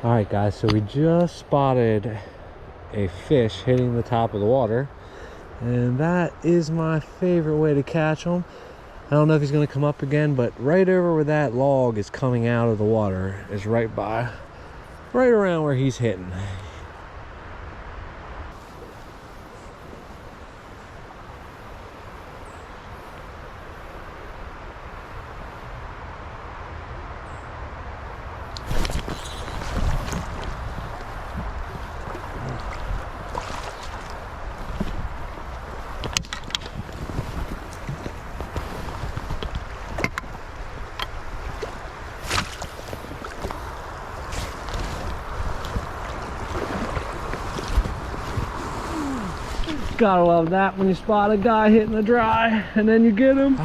All right, guys, so we just spotted a fish hitting the top of the water, and that is my favorite way to catch them. I don't know if he's going to come up again, but right over where that log is coming out of the water is right around where he's hitting. Gotta love that when you spot a guy hitting the dry and then you get him.